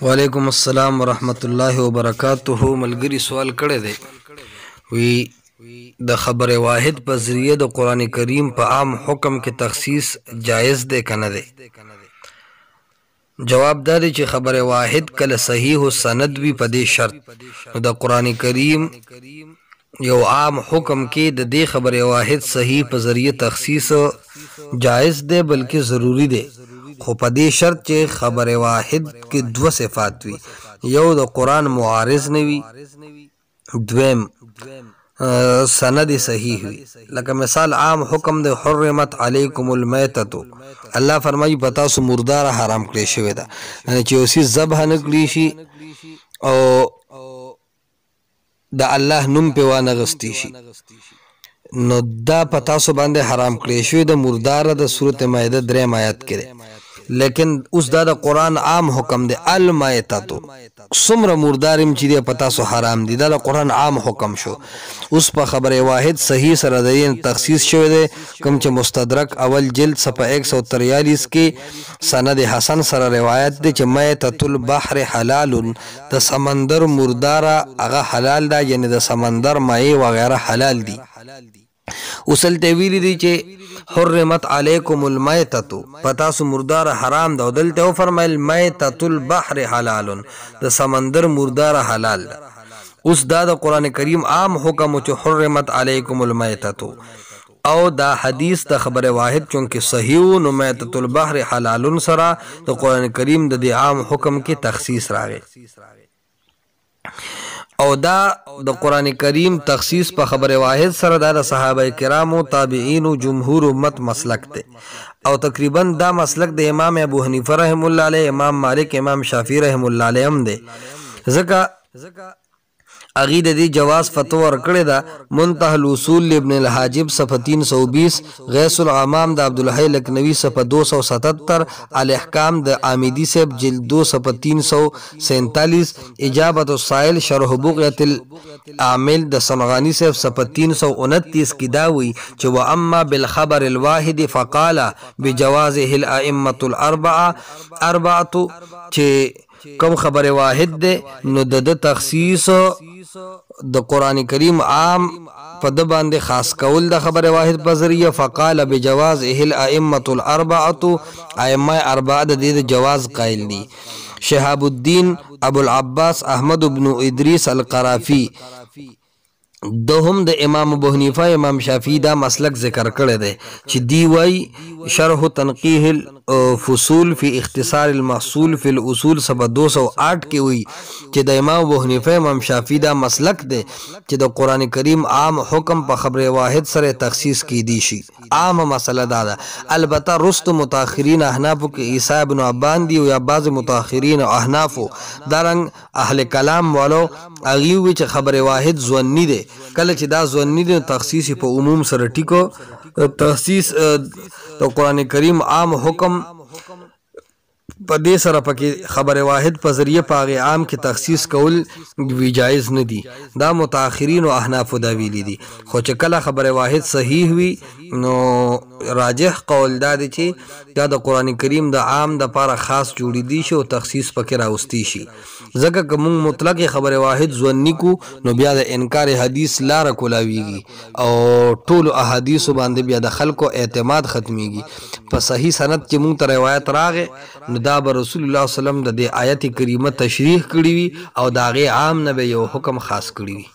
وعلیکم السلام ورحمت الله وبرکاتہ. ملګری سوال کړی دی، وی د خبر واحد په ذریعه د قرآن کریم په عام حکم کې تخصیص جائز دی که نه دی؟ جواب دا دی چې خبر واحد کله صحیح و سند وي په دې شرط، نو د قرآن کریم یو عام حکم کې د دې خبر واحد صحیح په ذریعه تخصیص جائز دی بلکې ضروری دی، خو په دې شرط چې خبر واحد کې دوه صفات وي، یو د قرآن معارض نه وي، دویم سند صحیح وي. لکه مثال عام حکم د حرمت علیکم المیتۃ، الله فرمایي په تاسو مردار حرام کړی شوی ده، یعنی چې اوسې ذبح نه کړی شي او د الله نوم پې وانغستی شي، نو دا په تاسو باندې حرام کړی شوی د مردار د سورت مائده 3 آیت کې دی. لیکن اوس دا د قرآن عام حکم دی، المیتۃ څومره مردارم چې دی په تاسو حرام دي، دا د قرآن عام حکم شو. اوس په خبر واحد صحیح سره د تخصیص شوی دی، کوم چې مستدرک اول جلد صفحه 143 کې سند حسن سره روایت دی چې میتۃ البحر حلال، د سمندر مرداره هغه حلال ده، یعنی د سمندر مایع وغیره حلال دي. اوس هلته ویلي دي چې حرمت علیکم المیتۃ، په تاسو مرداره حرام ده، او دلته وفرمیل میتۃ البحر حلال، د سمندر مرداره حلال ده. اوس دا د قرآن کریم عام حکم چې حرمت علیکم المیتۃ، او دا حدیث د خبر واحد چونکه صحیح نو میتۃ البحر حلال سره د قرآن کریم د دې عام حکم کې تخصیص راغی. او دا د قرآن کریم تخصیص په خبر واحد سره دا د صحابه کرامو تابعین و جمهور امت مسلک دی، او تقریبا دا مسلک د امام ابو حنیفه رحم الله علیه، امام مالک، امام شافعی رحم الله علیه هم دی. ځکه اغي د دې جواز فتوا ورکړې ده منتهى الوصول لابن الحاجب صفحه 320، غیث العام د عبدالحی لکنوی صفحه 277، الاحکام د عامیدی صاحب جلد 2 صفحه 347، اجابت السائل شرح بغیت العامل د صنعانی صاحب صفحه 329 کې دا وی چې واما بالخبر الواحد فقال بجوازه الائمه الاربعه، چې کوم خبر واحد دی نو د تخصیص د قرآن کریم عام په د باندې خاص کول د خبر واحد په ذریعه، فقال بجوازه الائمه الاربعه، ائمه اربعه د دې جواز قائل دي. شهاب الدین ابو العباس احمد بن ادریس القرافی دوهم د امام ابو حنیفه امام شافعی دا مسلک ذکر کړی دی چې دی وای شرح تنقیح الفصول فی اختصار المحصول فی الاصول صفحه 208 کې وی چې د امام ابو حنیفه امام شافعی دا مسلک دی چې د قرآن کریم عام حکم په خبر واحد سره تخصیص کی دی شي. عام مسله دا ده، البته رست متأخرین احناف کې عیسی ابن عبان دی او یا بعض متأخرین احناف دارنګ اهل کلام والو اغي وی چې خبر واحد ظنی دی، کله چې دا ظنی دی تخصیص په عموم سره ټیکو. تخصیص د قرآن کریم عام حکم په دې سره پکې خبر واحد په ذریعه په هغې عام کې تخصیص کول وی جایز نه دي، دا متأخرین او احنافو دا ویلي دي. خو چې کله خبر واحد صحیح وي نو راجح قول دا دی چې دا د قرآن کریم د عام د پاره خاص جوړی دی شي او تخصیص پکې راوستی شي. ځکه که موږ مطلق خبر واحد ځواني کو نو بیا د انکار حدیث لاره کولاویږي او ټولو احادیثو باندې بیا د خلکو اعتماد ختمیږي. په صحیح سند چې موږ ته روایت راغې نو دا به رسول الله صلی الله علیه وسلم د دې آیت کریمه تشریح کړي وي او د هغې عام نه به یو حکم خاص کړي وي.